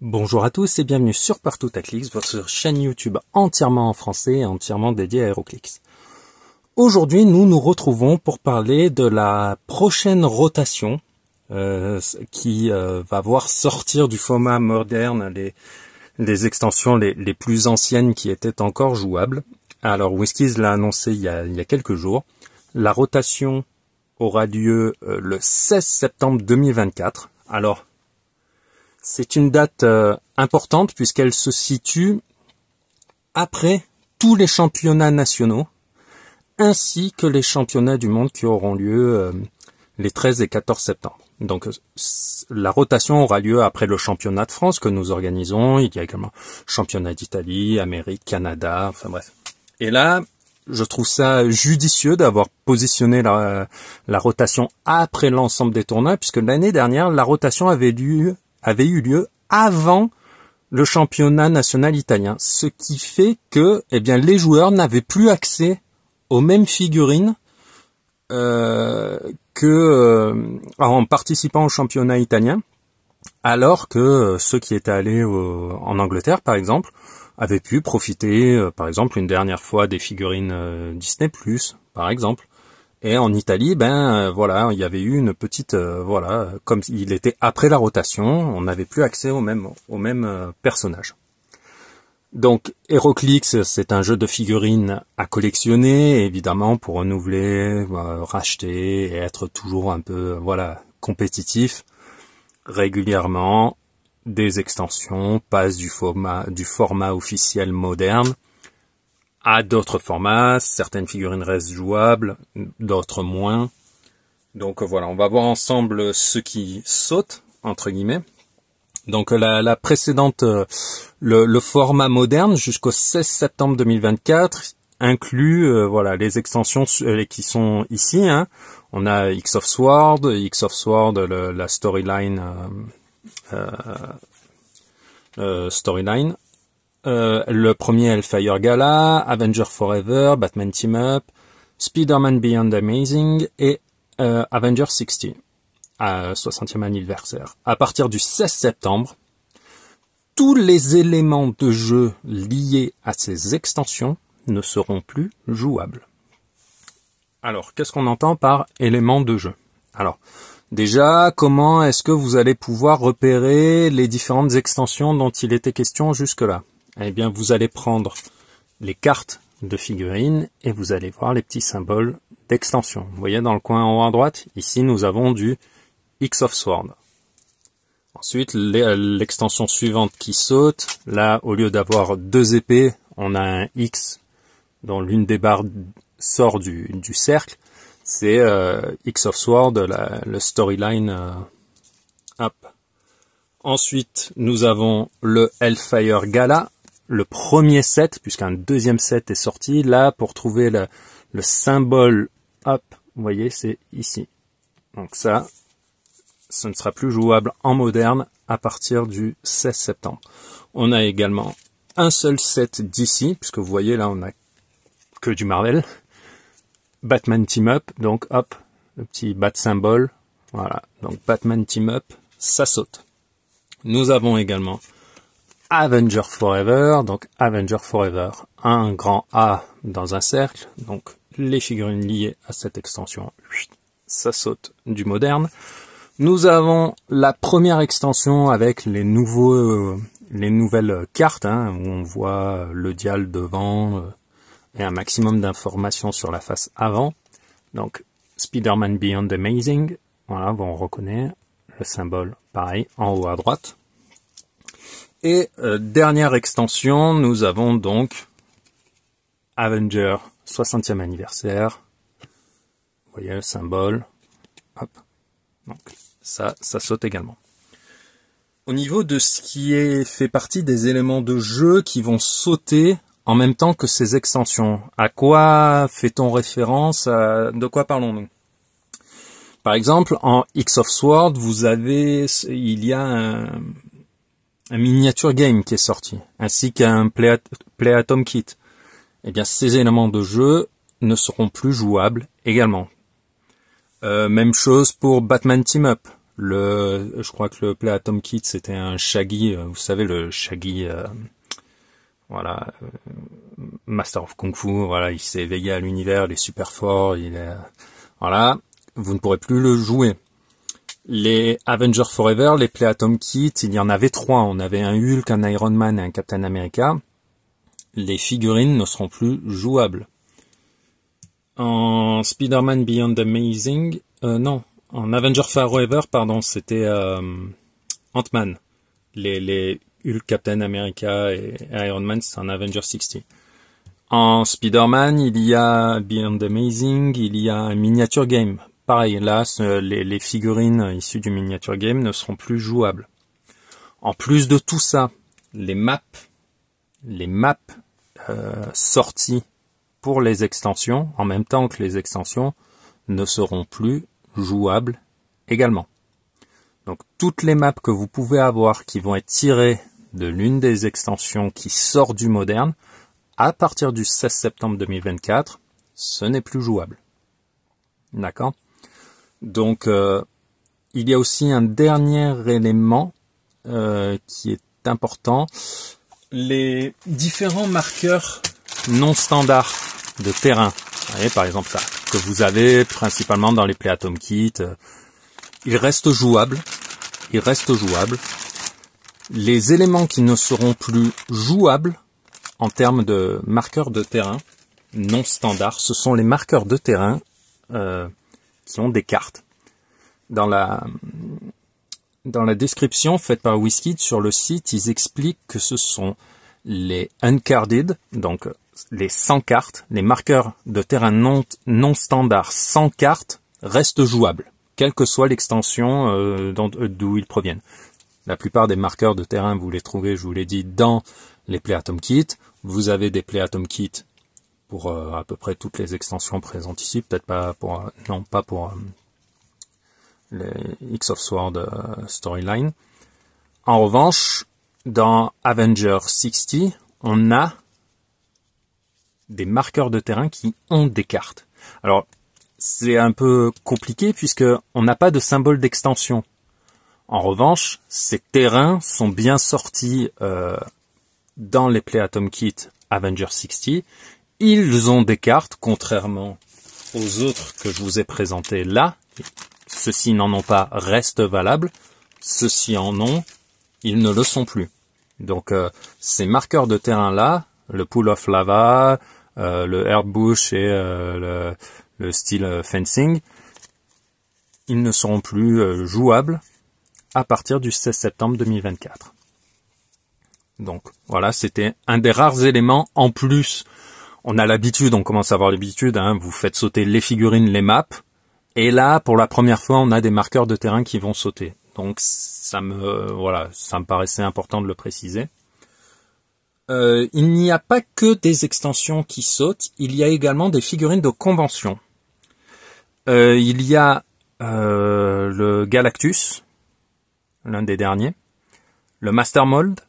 Bonjour à tous et bienvenue sur Partout à Clix, votre chaîne YouTube entièrement en français et entièrement dédiée à HeroClix. Aujourd'hui, nous nous retrouvons pour parler de la prochaine rotation qui va voir sortir du format moderne les extensions les plus anciennes qui étaient encore jouables. Alors Whiskies l'a annoncé il y a quelques jours. La rotation aura lieu le 16 septembre 2024. Alors, c'est une date importante puisqu'elle se situe après tous les championnats nationaux ainsi que les championnats du monde qui auront lieu les 13 et 14 septembre. Donc la rotation aura lieu après le championnat de France que nous organisons. Il y a également championnat d'Italie, Amérique, Canada, enfin bref. Et là, je trouve ça judicieux d'avoir positionné la rotation après l'ensemble des tournois puisque l'année dernière, la rotation avait eu lieu avant le championnat national italien, ce qui fait que les joueurs n'avaient plus accès aux mêmes figurines en participant au championnat italien, alors que ceux qui étaient allés en Angleterre, par exemple, avaient pu profiter, par exemple, une dernière fois des figurines Disney+, par exemple. Et en Italie, il y avait eu une petite, comme il était après la rotation, on n'avait plus accès aux mêmes personnages. Donc, HeroClix, c'est un jeu de figurines à collectionner, évidemment, pour renouveler, racheter et être toujours un peu, compétitif. Régulièrement, des extensions passent du format officiel moderne à d'autres formats. Certaines figurines restent jouables, d'autres moins. Donc voilà, on va voir ensemble ce qui saute, entre guillemets. Donc la précédente, le format moderne jusqu'au 16 septembre 2024 inclut les extensions qui sont ici. On a X of Sword, la storyline, le premier Hellfire Gala, Avenger Forever, Batman Team Up, Spider-Man Beyond Amazing et Avenger 60, à 60e anniversaire. À partir du 16 septembre, tous les éléments de jeu liés à ces extensions ne seront plus jouables. Alors, qu'est-ce qu'on entend par éléments de jeu? Alors, déjà, comment est-ce que vous allez pouvoir repérer les différentes extensions dont il était question jusque-là? Eh bien, vous allez prendre les cartes de figurines et vous allez voir les petits symboles d'extension. Vous voyez dans le coin en haut à droite, ici nous avons du X of Sword. Ensuite, l'extension suivante qui saute, là au lieu d'avoir deux épées, on a un X dont l'une des barres sort du cercle. C'est X of Sword, le storyline up. Ensuite, nous avons le Hellfire Gala, le premier set, puisqu'un deuxième set est sorti. Là, pour trouver le symbole up, vous voyez, c'est ici. Donc ça, ce ne sera plus jouable en moderne à partir du 16 septembre. On a également un seul set d'ici, puisque vous voyez, là, on n'a que du Marvel. Batman Team Up, donc hop, le petit bat symbole. Voilà, donc Batman Team Up, ça saute. Nous avons également Avenger Forever, donc Avenger Forever, un grand A dans un cercle, donc les figurines liées à cette extension, ça saute du moderne. Nous avons la première extension avec les nouvelles cartes, où on voit le dial devant et un maximum d'informations sur la face avant. Donc Spider-Man Beyond Amazing, voilà, on reconnaît le symbole pareil en haut à droite. Et dernière extension, nous avons donc Avenger 60e anniversaire. Vous voyez le symbole. Hop. Donc ça saute également. Au niveau de ce qui fait partie des éléments de jeu qui vont sauter en même temps que ces extensions, à quoi fait-on référence? De quoi parlons-nous? Par exemple, en X of Sword, il y a un miniature game qui est sorti, ainsi qu'un Play-Atom Kit. Eh bien, ces éléments de jeu ne seront plus jouables également. Même chose pour Batman Team Up. Je crois que le Play Atom Kit, c'était un Shaggy, vous savez, le Shaggy, voilà, Master of Kung Fu, voilà, il s'est éveillé à l'univers, il est super fort, voilà, vous ne pourrez plus le jouer. Les Avengers Forever, les Play Atom Kit, il y en avait 3. On avait un Hulk, un Iron Man et un Captain America. Les figurines ne seront plus jouables. En Spider-Man Beyond Amazing, non, en Avengers Forever, pardon, c'était Ant-Man. Les Hulk, Captain America et Iron Man, c'est en Avengers 60. En Spider-Man, il y a Beyond Amazing, il y a un miniature game. Pareil, là, les figurines issues du miniature game ne seront plus jouables. En plus de tout ça, les maps sorties pour les extensions, en même temps que les extensions, ne seront plus jouables également. Donc toutes les maps que vous pouvez avoir qui vont être tirées de l'une des extensions qui sort du moderne, à partir du 16 septembre 2024, ce n'est plus jouable. D'accord ? Donc il y a aussi un dernier élément qui est important. Les différents marqueurs non standards de terrain, vous voyez, par exemple ça, que vous avez principalement dans les Play Atom Kit, ils restent jouables. Les éléments qui ne seront plus jouables en termes de marqueurs de terrain non standards, ce sont les marqueurs de terrain qui ont des cartes. Dans la description faite par WizKids sur le site, ils expliquent que ce sont les uncarded, donc les sans cartes, les marqueurs de terrain non standards sans cartes restent jouables, quelle que soit l'extension d'où ils proviennent. La plupart des marqueurs de terrain, vous les trouvez, je vous l'ai dit, dans les Play Atom Kit. Vous avez des Play Atom Kit pour à peu près toutes les extensions présentes ici, peut-être pas pour les X of Sword Storyline. En revanche, dans Avengers 60, on a des marqueurs de terrain qui ont des cartes. Alors, c'est un peu compliqué puisque on n'a pas de symbole d'extension. En revanche, ces terrains sont bien sortis dans les Play Atom Kit Avengers 60. Ils ont des cartes, contrairement aux autres que je vous ai présentés là. Ceux-ci n'en ont pas, restent valables. Ceux-ci en ont, ils ne le sont plus. Donc ces marqueurs de terrain-là, le Pool of Lava, le Airbush et le Steel Fencing, ils ne seront plus jouables à partir du 16 septembre 2024. Donc voilà, c'était un des rares éléments. En plus, on a l'habitude, on commence à avoir l'habitude, vous faites sauter les figurines, les maps, et là, pour la première fois, on a des marqueurs de terrain qui vont sauter. Donc ça me paraissait important de le préciser. Il n'y a pas que des extensions qui sautent, il y a également des figurines de convention. Il y a le Galactus, l'un des derniers, le Master Mold,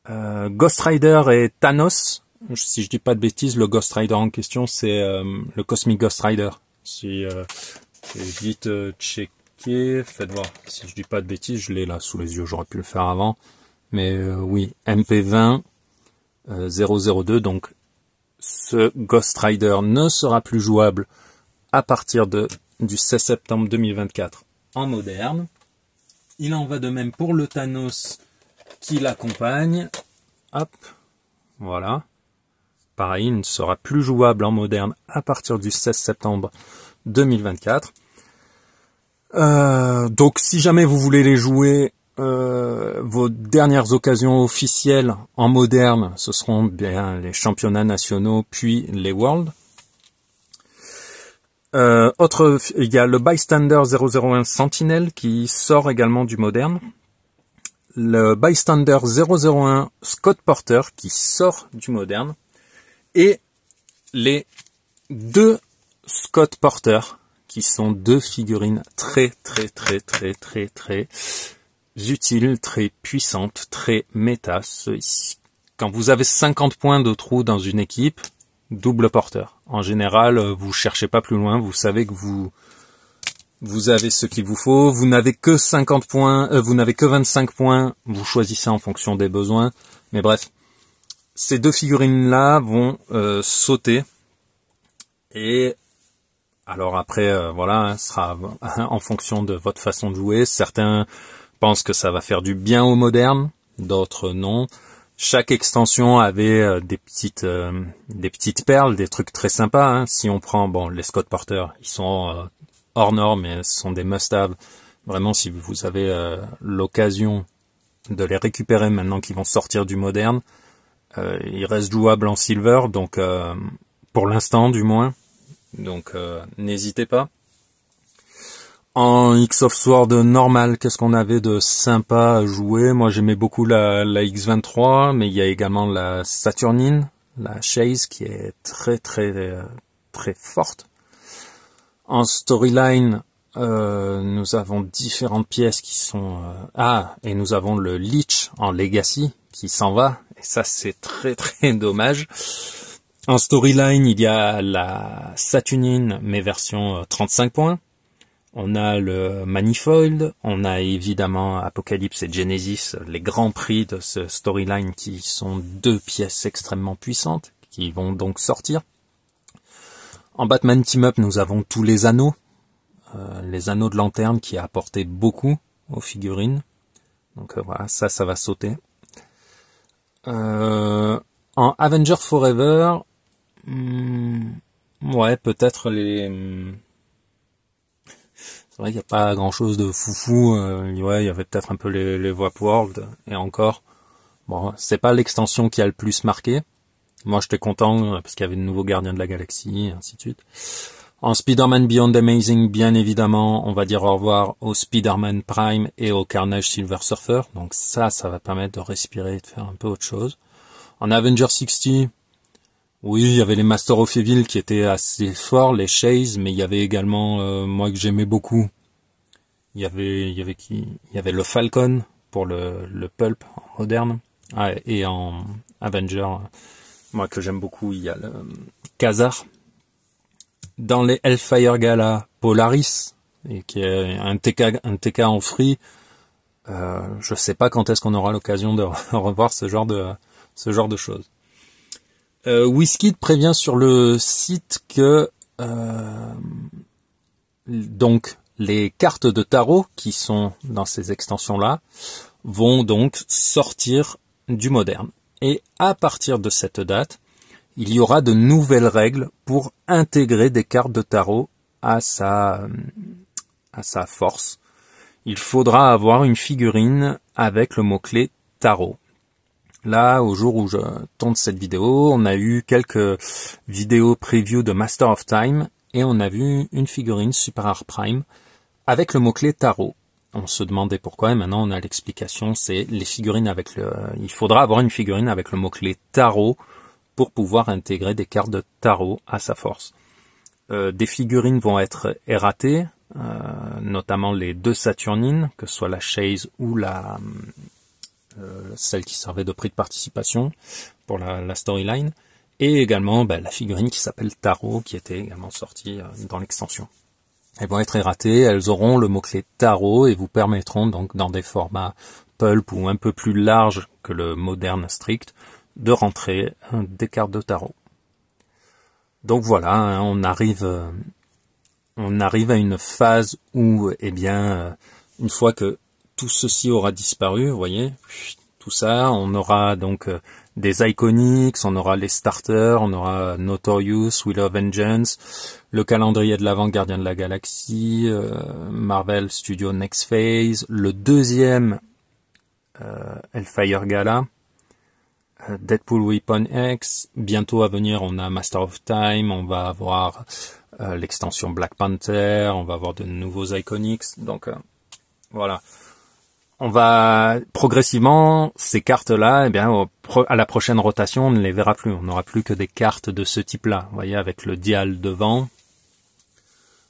Ghost Rider et Thanos. Si je dis pas de bêtises, le Ghost Rider en question, c'est le Cosmic Ghost Rider. Si vite checker, faites voir. Si je dis pas de bêtises, je l'ai là sous les yeux, j'aurais pu le faire avant. Mais oui, MP20 002, donc ce Ghost Rider ne sera plus jouable à partir du 16 septembre 2024 en moderne. Il en va de même pour le Thanos qui l'accompagne. Hop, voilà. Pareil, il ne sera plus jouable en moderne à partir du 16 septembre 2024. Donc si jamais vous voulez les jouer, vos dernières occasions officielles en moderne, ce seront bien les championnats nationaux puis les Worlds. Il y a le Bystander 001 Sentinel qui sort également du moderne. Le Bystander 001 Scott Porter qui sort du moderne. Et les deux Scott Porter qui sont deux figurines très utiles, très puissantes, très méta. Quand vous avez 50 points de trou dans une équipe, double porteur. En général, vous cherchez pas plus loin, vous savez que vous Vous avez ce qu'il vous faut. Vous n'avez que 50 points. Vous n'avez que 25 points. Vous choisissez en fonction des besoins. Mais bref, ces deux figurines-là vont sauter. Et alors après, voilà, ce sera en fonction de votre façon de jouer. Certains pensent que ça va faire du bien au moderne, d'autres non. Chaque extension avait des petites perles, des trucs très sympas. Hein. Si on prend, bon, les Scott Porter, ils sont hors normes, mais ce sont des must-have. Vraiment, si vous avez l'occasion de les récupérer maintenant qu'ils vont sortir du moderne, ils restent jouables en silver, donc pour l'instant du moins. Donc n'hésitez pas. En X of Sword normal, qu'est-ce qu'on avait de sympa à jouer? Moi j'aimais beaucoup la X23, mais il y a également la Saturnine, la Chase, qui est très forte. En storyline, nous avons différentes pièces qui sont... et nous avons le Leech en Legacy qui s'en va, et ça c'est très dommage. En storyline, il y a la Saturnine, mais version 35 points. On a le Manifold, on a évidemment Apocalypse et Genesis, les grands prix de ce storyline qui sont deux pièces extrêmement puissantes, qui vont donc sortir. En Batman Team Up, nous avons tous les anneaux de lanterne qui a apporté beaucoup aux figurines. Donc voilà, ça va sauter. En Avenger Forever, ouais, peut-être les... C'est vrai qu'il n'y a pas grand chose de foufou, ouais, il y avait peut-être un peu les Warp World, et encore. Bon, c'est pas l'extension qui a le plus marqué. Moi, j'étais content, parce qu'il y avait de nouveaux Gardiens de la Galaxie, et ainsi de suite. En Spider-Man Beyond Amazing, bien évidemment, on va dire au revoir au Spider-Man Prime et au Carnage Silver Surfer. Donc ça va permettre de respirer et de faire un peu autre chose. En Avenger 60, oui, il y avait les Master of Evil qui étaient assez forts, les Chase, mais il y avait également, moi que j'aimais beaucoup, il y avait qui? Il y avait le Falcon pour le Pulp en moderne. Ah, et en Avenger, moi que j'aime beaucoup, il y a le Khazar. Dans les Hellfire Gala, Polaris, et qui est un TK en free. Je sais pas quand est-ce qu'on aura l'occasion de revoir ce genre de choses. WizKid prévient sur le site que donc les cartes de tarot qui sont dans ces extensions-là vont donc sortir du moderne. Et à partir de cette date, il y aura de nouvelles règles pour intégrer des cartes de tarot à sa force. Il faudra avoir une figurine avec le mot-clé tarot. Là, au jour où je tourne cette vidéo, on a eu quelques vidéos preview de Master of Time et on a vu une figurine Super Rare Prime avec le mot-clé tarot. On se demandait pourquoi et maintenant on a l'explication, c'est les figurines il faudra avoir une figurine avec le mot-clé tarot pour pouvoir intégrer des cartes de tarot à sa force. Des figurines vont être erratées, notamment les deux Saturnines, que ce soit la Chase ou celle qui servait de prix de participation pour la storyline, et également la figurine qui s'appelle Tarot, qui était également sortie dans l'extension. Elles vont être erratées, elles auront le mot-clé Tarot et vous permettront donc dans des formats pulp ou un peu plus larges que le moderne strict de rentrer des cartes de tarot. Donc voilà, hein, on arrive à une phase où, une fois que tout ceci aura disparu, vous voyez, tout ça, on aura donc des Iconics, on aura les starters, on aura Notorious, Wheel of Vengeance, le calendrier de l'avant Gardien de la Galaxie, Marvel Studio Next Phase, le deuxième Hellfire Gala, Deadpool Weapon X, bientôt à venir on a Master of Time, on va avoir l'extension Black Panther, on va avoir de nouveaux Iconics, donc voilà. On va progressivement, ces cartes-là, à la prochaine rotation, on ne les verra plus. On n'aura plus que des cartes de ce type-là, vous voyez, avec le dial devant.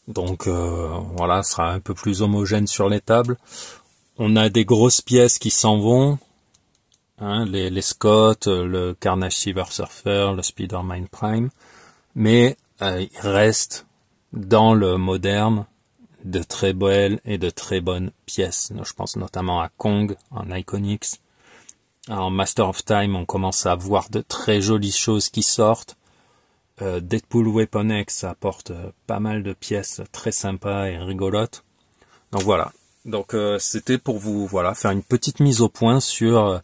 Donc voilà, ce sera un peu plus homogène sur les tables. On a des grosses pièces qui s'en vont, hein, les Scott, le Carnage Silver Surfer, le Spider-Man Prime, mais il reste dans le moderne de très belles et de très bonnes pièces. Je pense notamment à Kong en Iconix. En Master of Time, on commence à voir de très jolies choses qui sortent. Deadpool Weapon X apporte pas mal de pièces très sympas et rigolotes. Donc voilà. Donc c'était pour vous faire une petite mise au point sur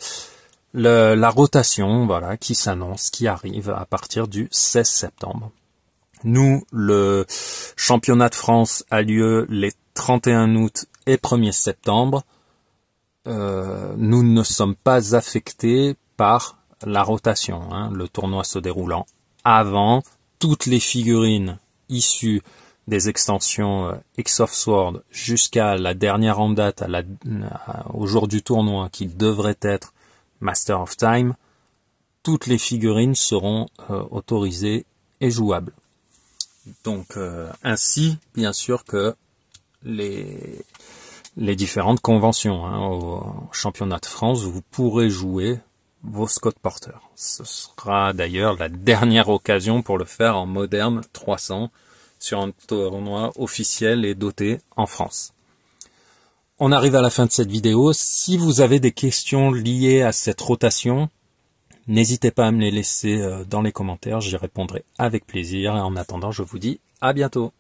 la rotation qui s'annonce, qui arrive à partir du 16 septembre. Nous, le championnat de France a lieu les 31 août et 1er septembre. Nous ne sommes pas affectés par la rotation, le tournoi se déroulant avant. Toutes les figurines issues des extensions X of Sword jusqu'à la dernière en date, au jour du tournoi, qui devrait être Master of Time, toutes les figurines seront autorisées et jouables. Donc ainsi, bien sûr, que les différentes conventions. Au championnat de France, vous pourrez jouer vos Scott Porter. Ce sera d'ailleurs la dernière occasion pour le faire en Modern 300 sur un tournoi officiel et doté en France. On arrive à la fin de cette vidéo. Si vous avez des questions liées à cette rotation, n'hésitez pas à me les laisser dans les commentaires. J'y répondrai avec plaisir. Et en attendant, je vous dis à bientôt.